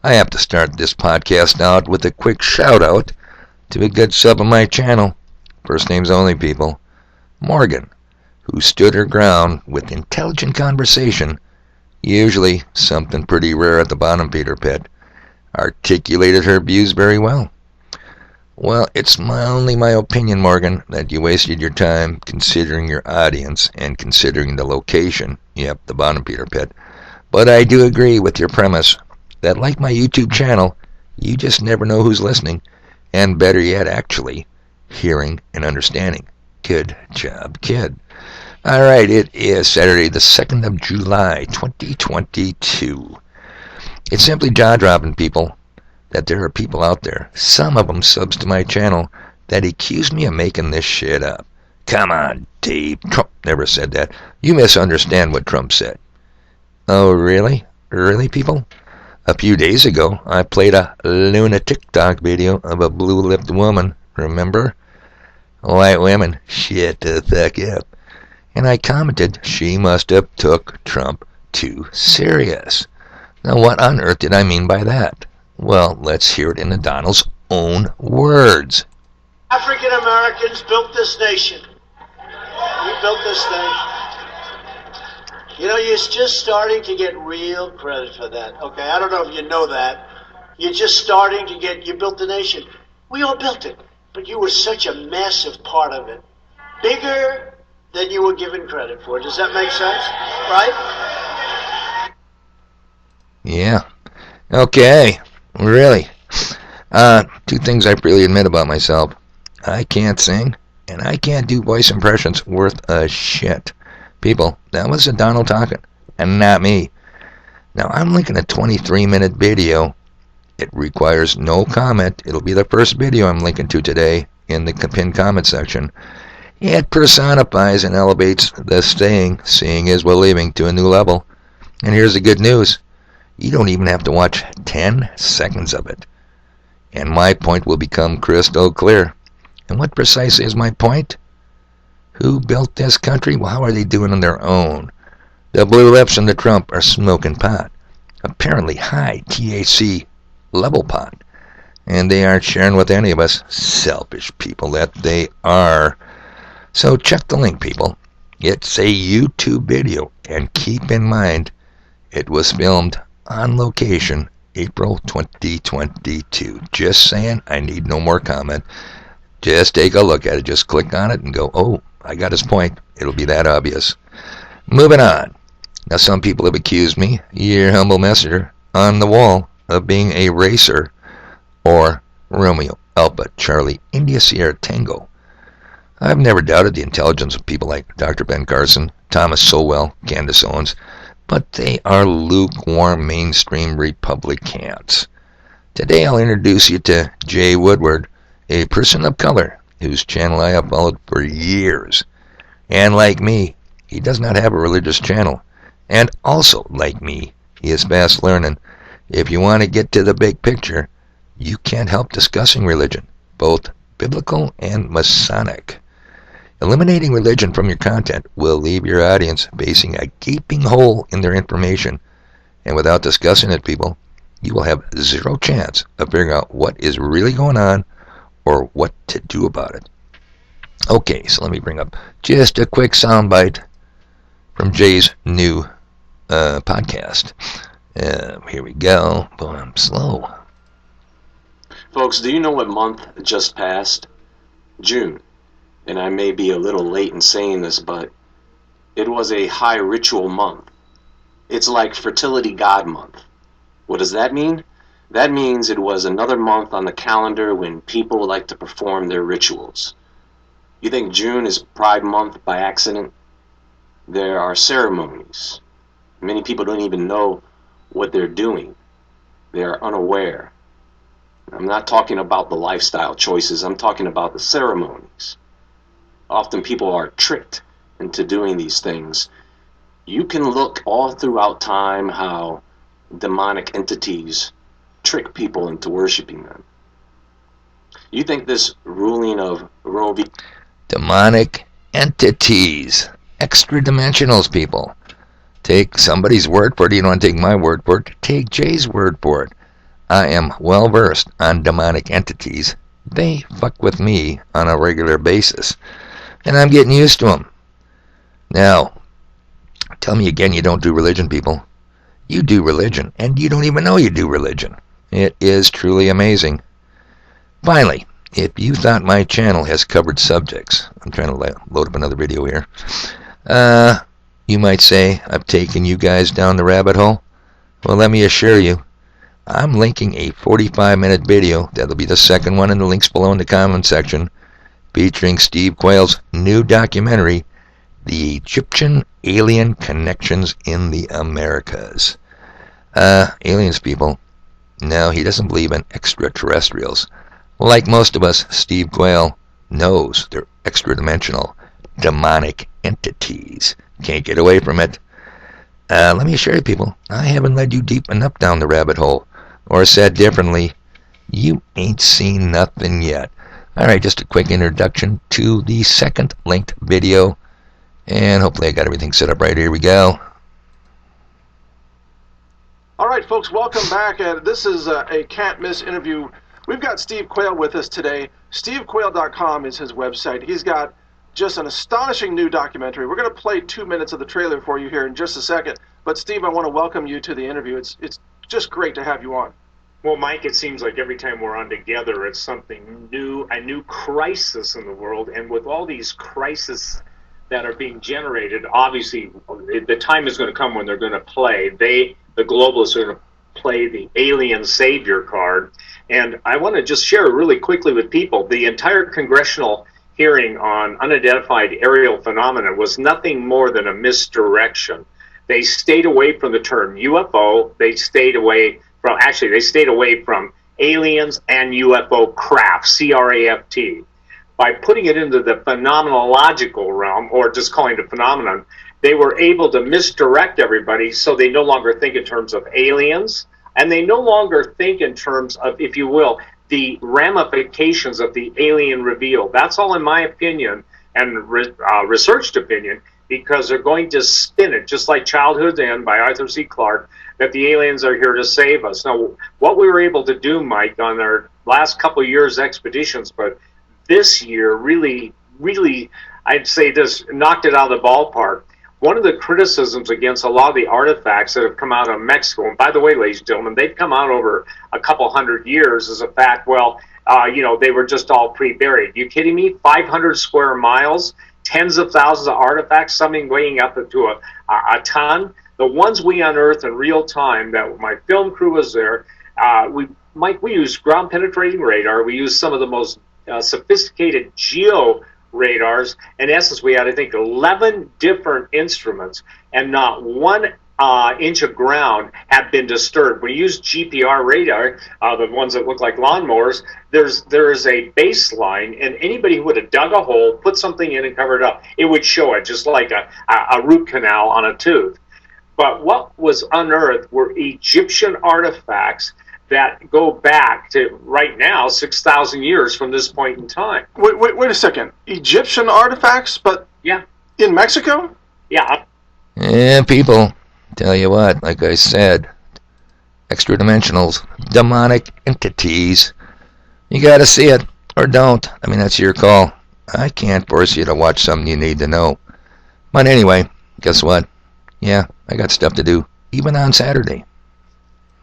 I have to start this podcast out with a quick shout out to a good sub on my channel, first names only people, Morgan, who stood her ground with intelligent conversation, usually something pretty rare at the bottom feeder pit, articulated her views very well. Well, it's only my opinion, Morgan, that you wasted your time considering your audience and considering the location, yep, the bottom feeder pit. But I do agree with your premise that, like my YouTube channel, you just never know who's listening, and better yet, actually, hearing and understanding. Good job, kid. Alright, it is Saturday the 2nd of July, 2022. It's simply jaw-dropping, people, that there are people out there, some of them subs to my channel, that accuse me of making this shit up. Come on, Dave. Trump never said that. You misunderstand what Trump said. Oh, really? Really, people? A few days ago, I played a Luna TikTok video of a blue-lipped woman, remember? White women, shit the fuck up. And I commented she must have took Trump too serious. Now, what on earth did I mean by that? Well, let's hear it in the Donald's own words. African Americans built this nation. We built this thing. You know, you're just starting to get real credit for that. Okay, I don't know if you know that. You're just starting to get, you built the nation. We all built it, but you were such a massive part of it. Bigger than you were given credit for. Does that make sense? Right? Yeah. Okay. Really. Two things I freely admit about myself. I can't sing, and I can't do voice impressions worth a shit. People, that was a Donald talking, and not me. Now, I'm linking a 23-minute video. It requires no comment. It'll be the first video I'm linking to today in the pinned comment section. It personifies and elevates the saying, seeing is believing, to a new level. And here's the good news. You don't even have to watch 10 seconds of it. And my point will become crystal clear. And what precisely is my point? Who built this country? Well, how are they doing on their own? The blue lips and the Trump are smoking pot. Apparently high THC level pot. And they aren't sharing with any of us, selfish people that they are. So check the link, people. It's a YouTube video. And keep in mind, it was filmed on location, April 2022. Just saying, I need no more comment. Just take a look at it. Just click on it and go, oh, I got his point. It'll be that obvious. Moving on. Now, some people have accused me, your humble messenger, on the wall, of being a racer, or Romeo, Alpha, Charlie, India, Sierra, Tango. I've never doubted the intelligence of people like Dr. Ben Carson, Thomas Sowell, Candace Owens, but they are lukewarm mainstream Republicans. Today I'll introduce you to Jay Woodward, a person of color whose channel I have followed for years. And like me, he does not have a religious channel. And also, like me, he is fast learning. If you want to get to the big picture, you can't help discussing religion, both biblical and Masonic. Eliminating religion from your content will leave your audience facing a gaping hole in their information. And without discussing it, people, you will have zero chance of figuring out what is really going on or what to do about it. Okay, so let me bring up just a quick soundbite from Jay's new podcast. Here we go. Boy, I'm slow. Folks, do you know what month just passed? June. And I may be a little late in saying this, but it was a high ritual month. It's like fertility god month. What does that mean? That means it was another month on the calendar when people like to perform their rituals. You think June is Pride Month by accident? There are ceremonies. Many people don't even know what they're doing. They are unaware. I'm not talking about the lifestyle choices. I'm talking about the ceremonies. Often people are tricked into doing these things. You can look all throughout time how demonic entities trick people into worshiping them. You think this ruling of Roe v. Demonic entities. Extra dimensionals, people. Take somebody's word for it. You don't want to take my word for it. Take Jay's word for it. I am well versed on demonic entities. They fuck with me on a regular basis, and I'm getting used to them. Now, tell me again you don't do religion, people. You do religion, and you don't even know you do religion. It is truly amazing. Finally, if you thought my channel has covered subjects, I'm trying to load up another video here, you might say I've taken you guys down the rabbit hole. Well, let me assure you, I'm linking a 45-minute video, that'll be the second one in the links below in the comment section, featuring Steve Quayle's new documentary, The Egyptian Alien Connections in the Americas. Aliens, people. No, he doesn't believe in extraterrestrials. Like most of us, Steve Quayle knows they're extra-dimensional, demonic entities. Can't get away from it. Let me assure you, people, I haven't led you deep enough down the rabbit hole. Or said differently, you ain't seen nothing yet. Alright, just a quick introduction to the second linked video. And hopefully I got everything set up right. Here we go. All right, folks, welcome back. This is a can't miss interview. We've got Steve Quayle with us today. SteveQuayle.com is his website. He's got just an astonishing new documentary. We're going to play 2 minutes of the trailer for you here in just a second. But Steve, I want to welcome you to the interview. It's just great to have you on. Well, Mike, it seems like every time we're on together, it's something new, a new crisis in the world. And with all these crises that are being generated, obviously the time is going to come when they're going to play. The globalists are going to play the alien savior card. And I want to just share really quickly with people, the entire congressional hearing on unidentified aerial phenomena was nothing more than a misdirection. They stayed away from the term UFO. They stayed away from aliens and UFO craft, C-R-A-F-T. By putting it into the phenomenological realm, or just calling it a phenomenon, they were able to misdirect everybody so they no longer think in terms of aliens, and they no longer think in terms of, if you will, the ramifications of the alien reveal. That's all in my opinion, and researched opinion, because they're going to spin it, just like Childhood's End by Arthur C. Clarke, that the aliens are here to save us. Now, what we were able to do, Mike, on our last couple of years' expeditions, but this year really, I'd say this knocked it out of the ballpark. One of the criticisms against a lot of the artifacts that have come out of Mexico, and by the way, ladies and gentlemen, they've come out over a couple hundred years, is a fact, they were just all pre-buried. You kidding me? 500 square miles, tens of thousands of artifacts, something weighing up to a ton. The ones we unearthed in real time, that my film crew was there, we used ground penetrating radar. We used some of the most sophisticated geo radars. In essence, we had, I think, 11 different instruments, and not one inch of ground had been disturbed. We used GPR radar, the ones that look like lawnmowers. There is a baseline, and anybody who would have dug a hole, put something in and covered it up, it would show it, just like a root canal on a tooth. But what was unearthed were Egyptian artifacts that go back to, right now, 6,000 years from this point in time. Wait a second. Egyptian artifacts, but yeah, in Mexico? Yeah. Yeah, people, tell you what, like I said, extra-dimensionals, demonic entities. You gotta see it, or don't. I mean, that's your call. I can't force you to watch something you need to know. But anyway, guess what? Yeah, I got stuff to do, even on Saturday.